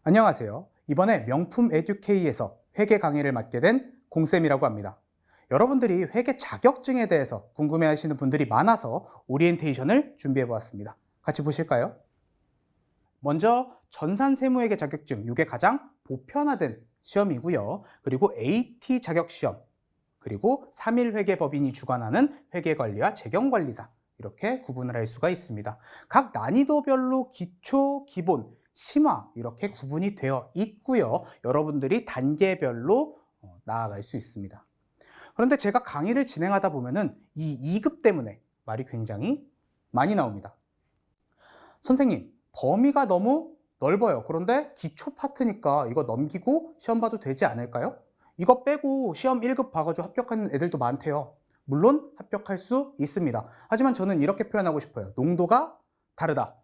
안녕하세요. 이번에 명품 에듀케이에서 회계 강의를 맡게 된 공쌤이라고 합니다. 여러분들이 회계 자격증에 대해서 궁금해하시는 분들이 많아서 오리엔테이션을 준비해 보았습니다. 같이 보실까요? 먼저 전산세무회계 자격증, 이게 가장 보편화된 시험이고요. 그리고 AT 자격시험, 그리고 3일회계법인이 주관하는 회계관리와 재경관리사, 이렇게 구분을 할 수가 있습니다. 각 난이도별로 기초, 기본, 심화 이렇게 구분이 되어 있고요. 여러분들이 단계별로 나아갈 수 있습니다. 그런데 제가 강의를 진행하다 보면은 이 2급 때문에 말이 굉장히 많이 나옵니다. 선생님, 범위가 너무 넓어요. 그런데 기초 파트니까 이거 넘기고 시험 봐도 되지 않을까요? 이거 빼고 시험 1급 봐가지고 합격하는 애들도 많대요. 물론 합격할 수 있습니다. 하지만 저는 이렇게 표현하고 싶어요. 농도가 다르다.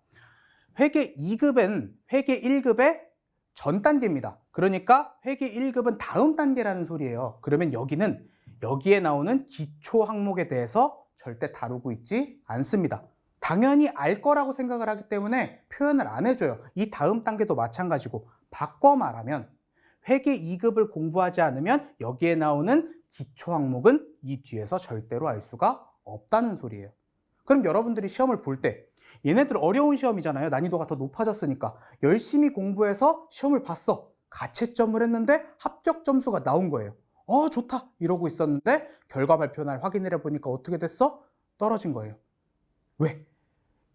회계 2급은 회계 1급의 전 단계입니다. 그러니까 회계 1급은 다음 단계라는 소리예요. 그러면 여기에 나오는 기초 항목에 대해서 절대 다루고 있지 않습니다. 당연히 알 거라고 생각을 하기 때문에 표현을 안 해줘요. 이 다음 단계도 마찬가지고, 바꿔 말하면 회계 2급을 공부하지 않으면 여기에 나오는 기초 항목은 이 뒤에서 절대로 알 수가 없다는 소리예요. 그럼 여러분들이 시험을 볼 때 얘네들 어려운 시험이잖아요. 난이도가 더 높아졌으니까 열심히 공부해서 시험을 봤어. 가채점을 했는데 합격 점수가 나온 거예요. 좋다 이러고 있었는데 결과 발표 날 확인을 해보니까 어떻게 됐어? 떨어진 거예요. 왜?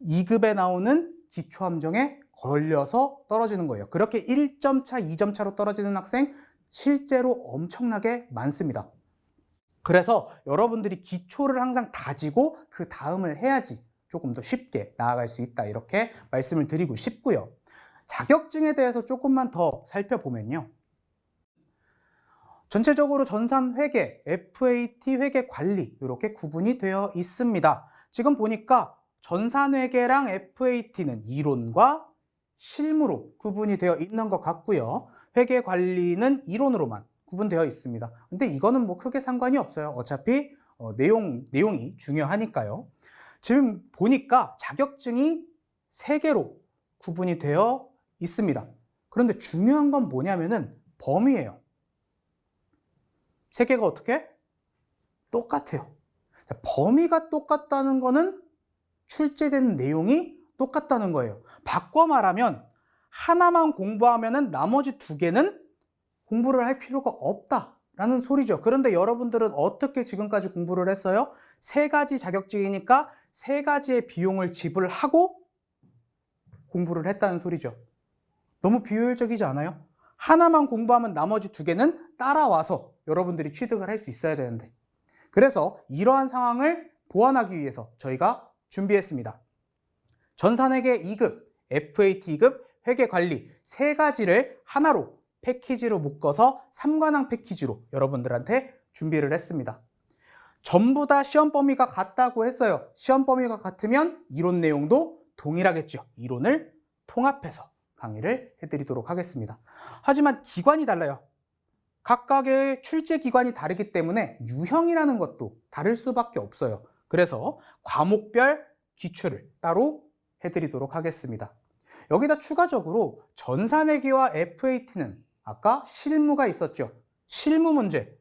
2급에 나오는 기초함정에 걸려서 떨어지는 거예요. 그렇게 1점 차, 2점 차로 떨어지는 학생 실제로 엄청나게 많습니다. 그래서 여러분들이 기초를 항상 다지고 그 다음을 해야지 조금 더 쉽게 나아갈 수 있다, 이렇게 말씀을 드리고 싶고요. 자격증에 대해서 조금만 더 살펴보면요. 전체적으로 전산회계, FAT 회계관리 이렇게 구분이 되어 있습니다. 지금 보니까 전산회계랑 FAT는 이론과 실무로 구분이 되어 있는 것 같고요. 회계관리는 이론으로만 구분되어 있습니다. 근데 이거는 뭐 크게 상관이 없어요. 어차피 내용이 중요하니까요. 지금 보니까 자격증이 3개로 구분이 되어 있습니다. 그런데 중요한 건 뭐냐면은 범위예요. 3개가 어떻게? 똑같아요. 범위가 똑같다는 거는 출제되는 내용이 똑같다는 거예요. 바꿔 말하면 하나만 공부하면은 나머지 2개는 공부를 할 필요가 없다라는 소리죠. 그런데 여러분들은 어떻게 지금까지 공부를 했어요? 3가지 자격증이니까 3가지의 비용을 지불하고 공부를 했다는 소리죠. 너무 비효율적이지 않아요? 하나만 공부하면 나머지 2개는 따라와서 여러분들이 취득을 할 수 있어야 되는데, 그래서 이러한 상황을 보완하기 위해서 저희가 준비했습니다. 전산회계 2급, FAT 2급, 회계관리 3가지를 하나로 패키지로 묶어서 3관왕 패키지로 여러분들한테 준비를 했습니다. 전부 다 시험 범위가 같다고 했어요. 시험 범위가 같으면 이론 내용도 동일하겠죠. 이론을 통합해서 강의를 해드리도록 하겠습니다. 하지만 기관이 달라요. 각각의 출제 기관이 다르기 때문에 유형이라는 것도 다를 수밖에 없어요. 그래서 과목별 기출을 따로 해드리도록 하겠습니다. 여기다 추가적으로 전산회계와 FAT는 아까 실무가 있었죠. 실무 문제.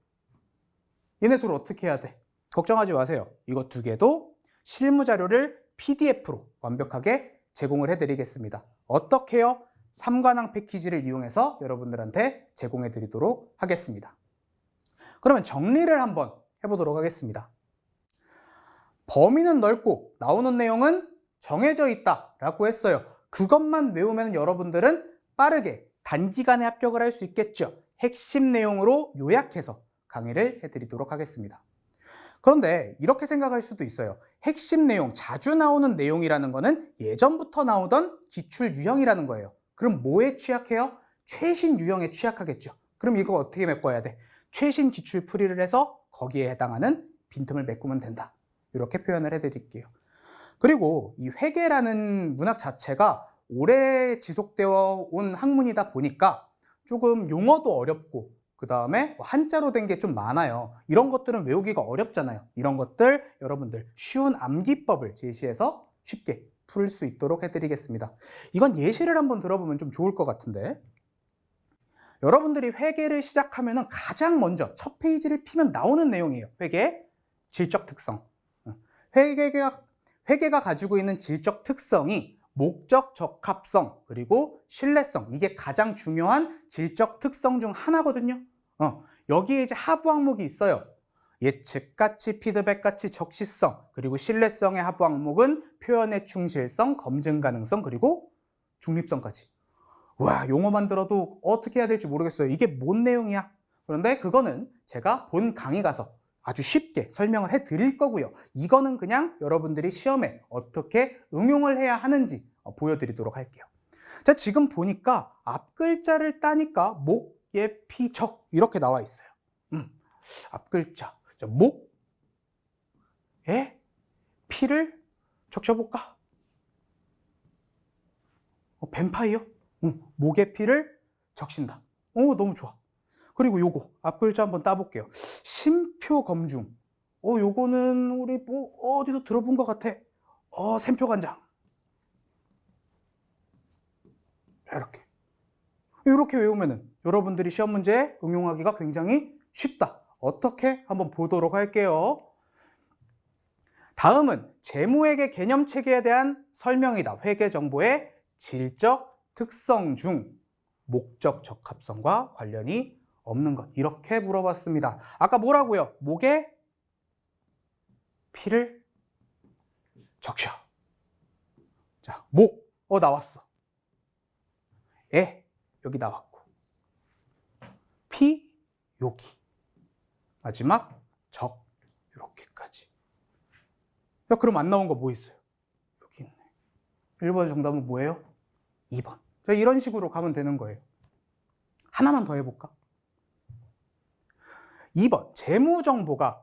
얘네 둘 어떻게 해야 돼? 걱정하지 마세요. 이거 2개도 실무 자료를 PDF로 완벽하게 제공을 해드리겠습니다. 어떻게요? 3관왕 패키지를 이용해서 여러분들한테 제공해 드리도록 하겠습니다. 그러면 정리를 한번 해보도록 하겠습니다. 범위는 넓고 나오는 내용은 정해져 있다라고 했어요. 그것만 외우면 여러분들은 빠르게 단기간에 합격을 할 수 있겠죠. 핵심 내용으로 요약해서 강의를 해드리도록 하겠습니다. 그런데 이렇게 생각할 수도 있어요. 핵심 내용, 자주 나오는 내용이라는 거는 예전부터 나오던 기출 유형이라는 거예요. 그럼 뭐에 취약해요? 최신 유형에 취약하겠죠. 그럼 이거 어떻게 메꿔야 돼? 최신 기출 풀이를 해서 거기에 해당하는 빈틈을 메꾸면 된다. 이렇게 표현을 해드릴게요. 그리고 이 회계라는 문학 자체가 오래 지속되어 온 학문이다 보니까 조금 용어도 어렵고 그 다음에 한자로 된 게 좀 많아요. 이런 것들은 외우기가 어렵잖아요. 이런 것들 여러분들 쉬운 암기법을 제시해서 쉽게 풀 수 있도록 해드리겠습니다. 이건 예시를 한번 들어보면 좀 좋을 것 같은데, 여러분들이 회계를 시작하면 가장 먼저 첫 페이지를 피면 나오는 내용이에요. 회계 질적 특성. 회계가 가지고 있는 질적 특성이 목적 적합성 그리고 신뢰성, 이게 가장 중요한 질적 특성 중 하나거든요. 여기에 이제 하부 항목이 있어요. 예측 가치, 피드백 가치, 적시성, 그리고 신뢰성의 하부 항목은 표현의 충실성, 검증 가능성, 그리고 중립성까지. 와, 용어만 들어도 어떻게 해야 될지 모르겠어요. 이게 뭔 내용이야? 그런데 그거는 제가 본 강의 가서 아주 쉽게 설명을 해 드릴 거고요. 이거는 그냥 여러분들이 시험에 어떻게 응용을 해야 하는지 보여드리도록 할게요. 자, 지금 보니까 앞 글자를 따니까 목, 예, 피, 적 이렇게 나와 있어요. 앞 글자. 자, 목, 예, 피를 적셔볼까? 뱀파이어? 목의 피를 적신다. 너무 좋아. 그리고 요거 앞 글자 한번 따볼게요. 심표 검중. 요거는 우리 뭐 어디서 들어본 것 같아. 샘표 간장. 이렇게 외우면은 여러분들이 시험 문제에 응용하기가 굉장히 쉽다. 어떻게 한번 보도록 할게요. 다음은 재무회계 개념 체계에 대한 설명이다. 회계 정보의 질적 특성 중 목적 적합성과 관련이 없는 것. 이렇게 물어봤습니다. 아까 뭐라고요? 목에 피를 적셔. 자, 목. 나왔어. 여기 나왔고. 피, 여기. 마지막, 적. 이렇게까지. 야, 그럼 안 나온 거 뭐 있어요? 여기 있네. 1번 정답은 뭐예요? 2번. 자, 이런 식으로 가면 되는 거예요. 하나만 더 해볼까? 2번. 재무정보가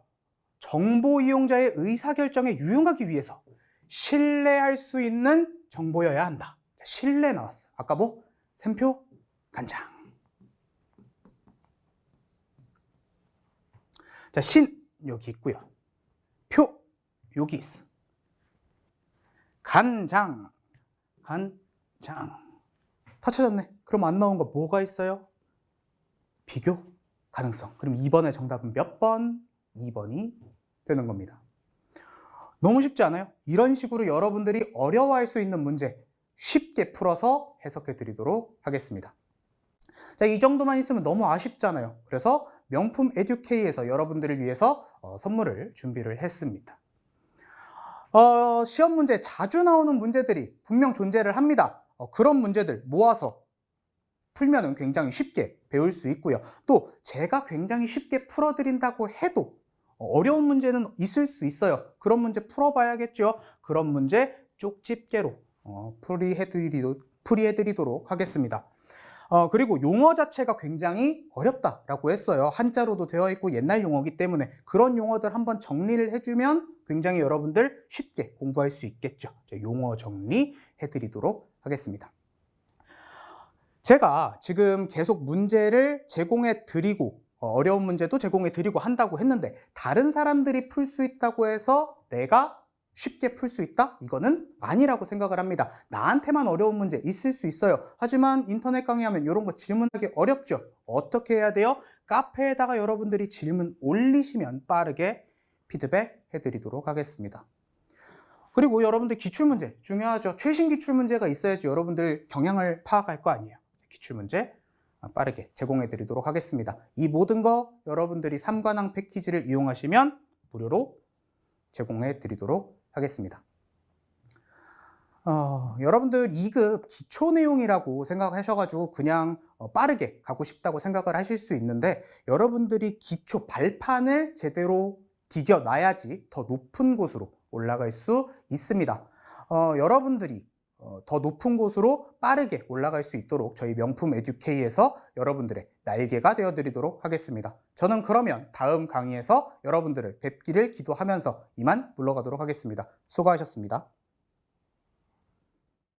정보 이용자의 의사결정에 유용하기 위해서 신뢰할 수 있는 정보여야 한다. 자, 신뢰 나왔어요. 아까 뭐? 샘표, 간장. 자, 신 여기 있고요. 표 여기 있어. 간장. 다 찾았네. 그럼 안 나온 거 뭐가 있어요? 비교 가능성. 그럼 2번의 정답은 몇 번? 2번이 되는 겁니다. 너무 쉽지 않아요? 이런 식으로 여러분들이 어려워할 수 있는 문제 쉽게 풀어서 해석해 드리도록 하겠습니다. 자, 이 정도만 있으면 너무 아쉽잖아요. 그래서 명품 에듀케이에서 여러분들을 위해서 선물을 준비를 했습니다. 시험 문제 자주 나오는 문제들이 분명 존재를 합니다. 그런 문제들 모아서 풀면은 굉장히 쉽게 배울 수 있고요. 또 제가 굉장히 쉽게 풀어드린다고 해도 어려운 문제는 있을 수 있어요. 그런 문제 풀어봐야겠죠. 그런 문제 쪽집게로 풀이해드리도록 하겠습니다. 그리고 용어 자체가 굉장히 어렵다라고 했어요. 한자로도 되어 있고 옛날 용어이기 때문에 그런 용어들 한번 정리를 해주면 굉장히 여러분들 쉽게 공부할 수 있겠죠. 용어 정리해드리도록 하겠습니다. 제가 지금 계속 문제를 제공해 드리고 어려운 문제도 제공해 드리고 한다고 했는데 다른 사람들이 풀 수 있다고 해서 내가 쉽게 풀 수 있다? 이거는 아니라고 생각을 합니다. 나한테만 어려운 문제 있을 수 있어요. 하지만 인터넷 강의하면 이런 거 질문하기 어렵죠. 어떻게 해야 돼요? 카페에다가 여러분들이 질문 올리시면 빠르게 피드백 해드리도록 하겠습니다. 그리고 여러분들 기출문제 중요하죠. 최신 기출문제가 있어야지 여러분들 경향을 파악할 거 아니에요. 기출문제 빠르게 제공해 드리도록 하겠습니다. 이 모든 거 여러분들이 3관왕 패키지를 이용하시면 무료로 제공해 드리도록 하겠습니다. 여러분들 2급 기초 내용이라고 생각하셔가지고 그냥 빠르게 가고 싶다고 생각을 하실 수 있는데 여러분들이 기초 발판을 제대로 디뎌놔야지 더 높은 곳으로 올라갈 수 있습니다. 여러분들이 더 높은 곳으로 빠르게 올라갈 수 있도록 저희 명품 에듀케이에서 여러분들의 날개가 되어드리도록 하겠습니다. 저는 그러면 다음 강의에서 여러분들을 뵙기를 기도하면서 이만 물러가도록 하겠습니다. 수고하셨습니다.